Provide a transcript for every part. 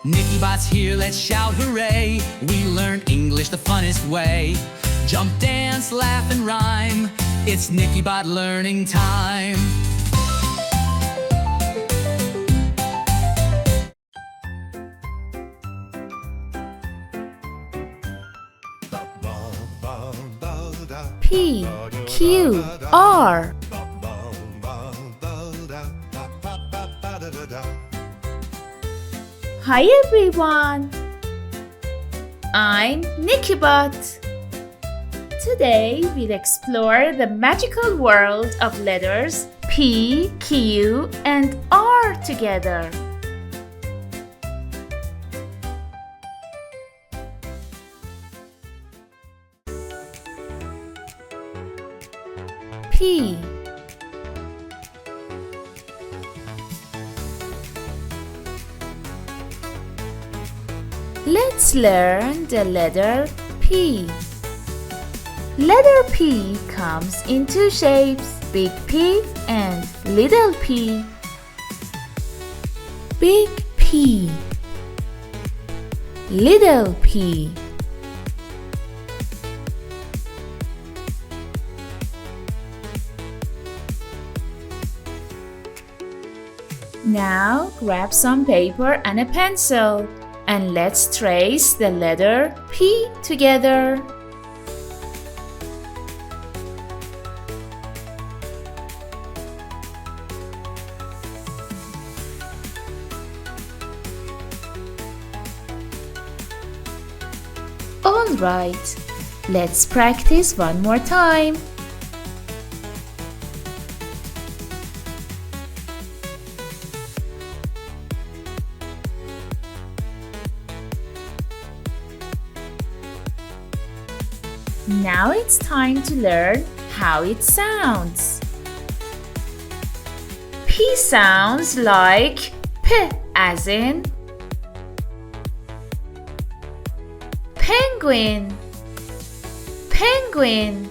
Nickibot's here, let's shout hooray. We learn English the funnest way. Jump, dance, laugh, and rhyme. It's Nickibot learning time. PQR. Hi everyone, I'm Nickibot. Today we'll explore the magical world of letters P, Q, and R together. P. Let's learn the letter P. Letter P comes in two shapes, big P and little p. Big P, little p. Now grab some paper and a pencil and let's trace the letter P together. Alright, let's practice one more time. Now it's time to learn how it sounds. P sounds like P as in penguin, penguin.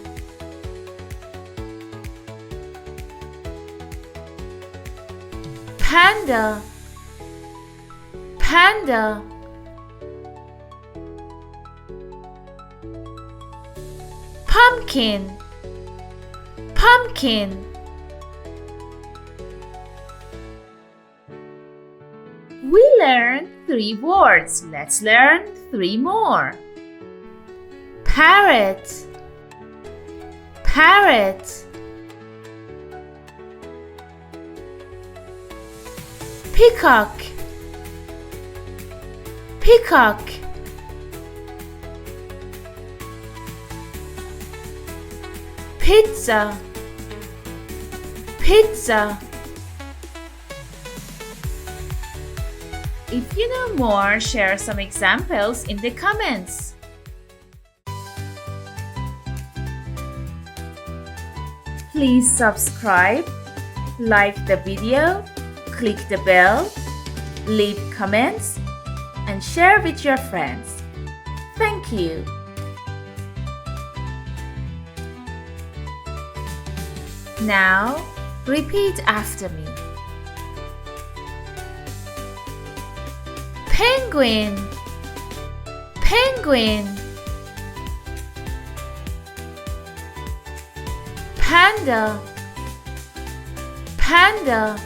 Panda, panda. Pumpkin, pumpkin. We learned 3 words. Let's learn 3 more. Parrot, parrot. Peacock, peacock. Pizza, pizza. If you know more, share some examples in the comments. Please subscribe, like the video, click the bell, leave comments, and share with your friends. Thank you. Now, repeat after me. Penguin, penguin. Panda, panda.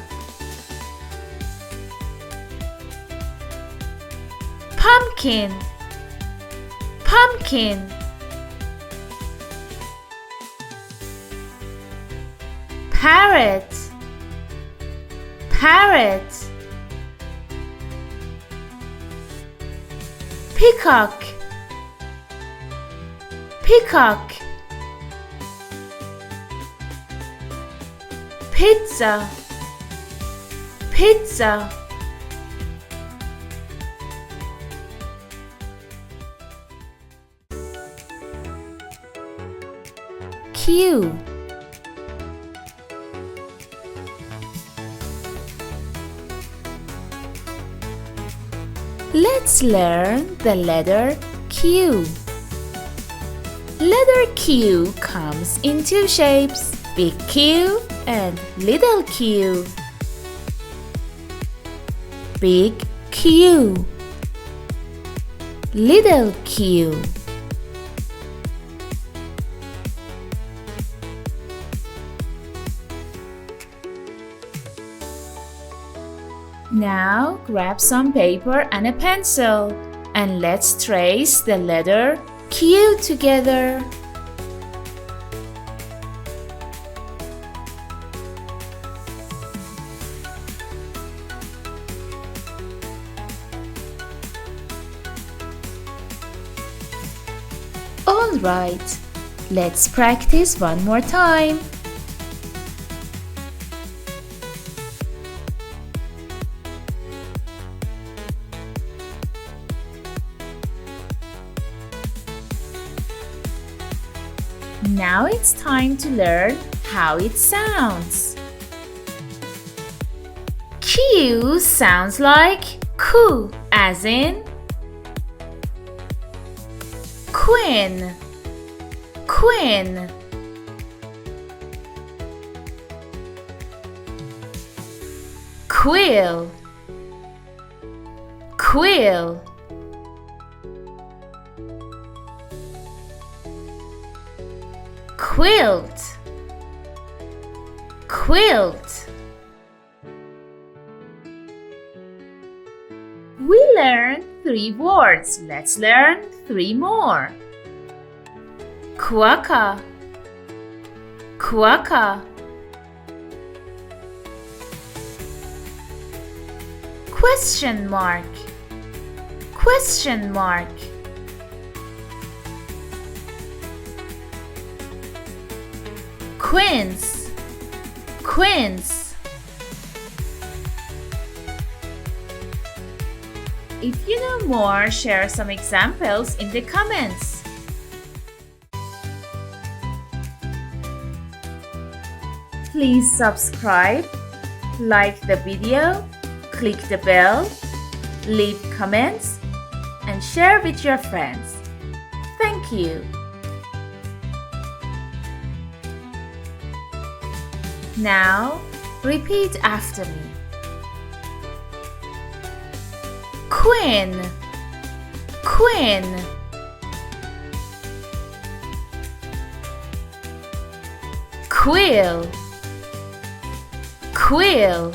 Pumpkin, pumpkin. Parrot, parrot. Peacock, peacock. Pizza, pizza. Q. Let's learn the letter Q. Letter Q comes in two shapes, big Q and little q. Big Q, little Q. Now grab some paper and a pencil and let's trace the letter Q together. Alright, let's practice one more time. Now it's time to learn how it sounds. Q sounds like Q, as in Queen, Queen. Quill, Quill. Quilt, Quilt. We learned 3 words. Let's learn 3 more. Quokka, Quokka. Question mark, question mark. Quince, quince. If you know more, share some examples in the comments. Please subscribe, like the video, click the bell, leave comments, and share with your friends. Thank you. Now, repeat after me. Queen, Queen. Quill, Quill.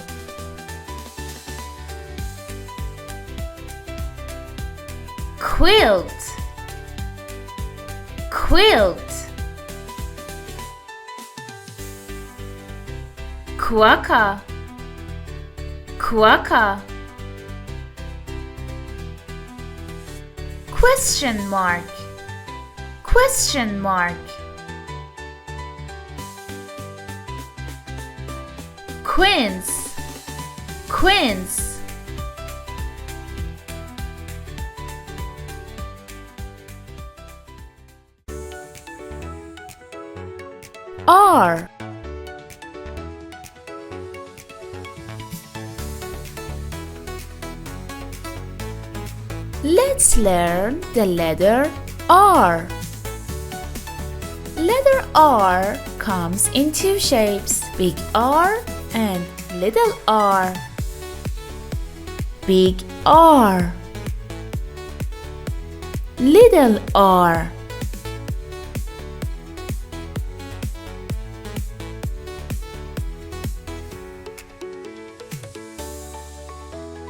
Quilt, Quilt. Quokka, Quokka. Question mark, question mark. Quince, quince. R. Let's learn the letter R. Letter R comes in 2 shapes, big R and little r. Big R, little r.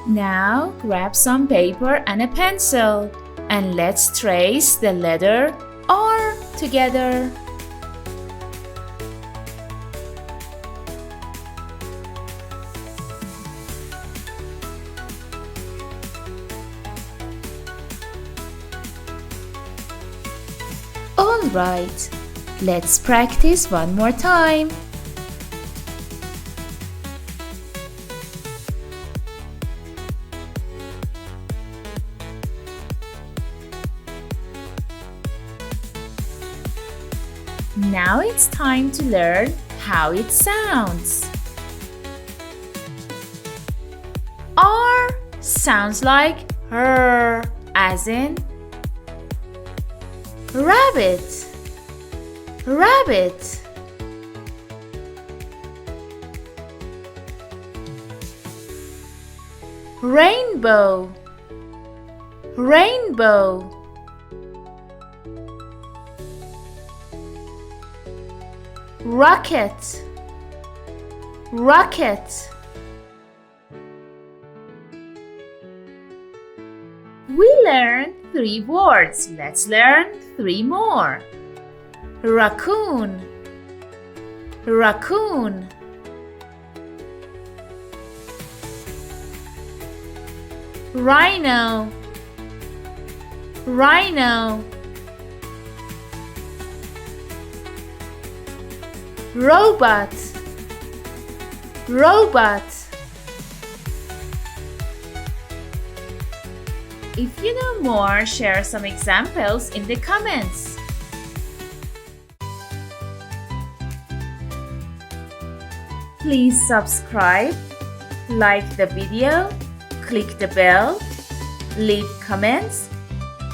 Now grab some paper and a pencil and let's trace the letter R together. Alright, let's practice one more time. Now it's time to learn how it sounds. R sounds like R, as in rabbit, rabbit. Rainbow, rainbow, rocket, rocket. We learned 3 words. Let's learn 3 more. Raccoon, raccoon. Rhino, rhino. Robot, robot. If you know more, share some examples in the comments. Please subscribe, like the video, click the bell, leave comments,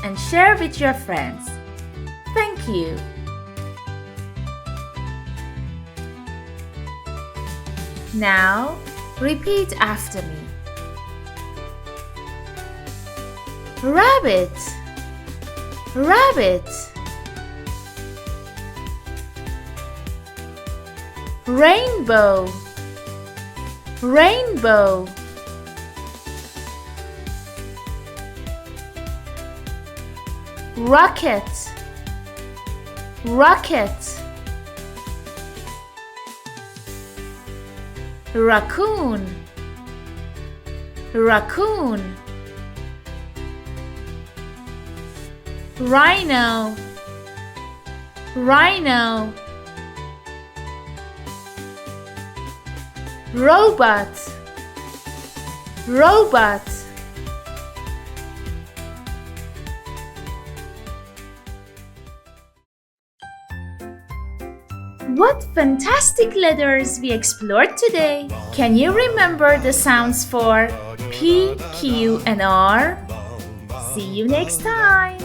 and share with your friends. Thank you. Now, repeat after me. Rabbit, rabbit. Rainbow, rainbow. Rocket, rocket. Raccoon, raccoon. Rhino, rhino. Robot, robot. What fantastic letters we explored today! Can you remember the sounds for P, Q, and R? See you next time!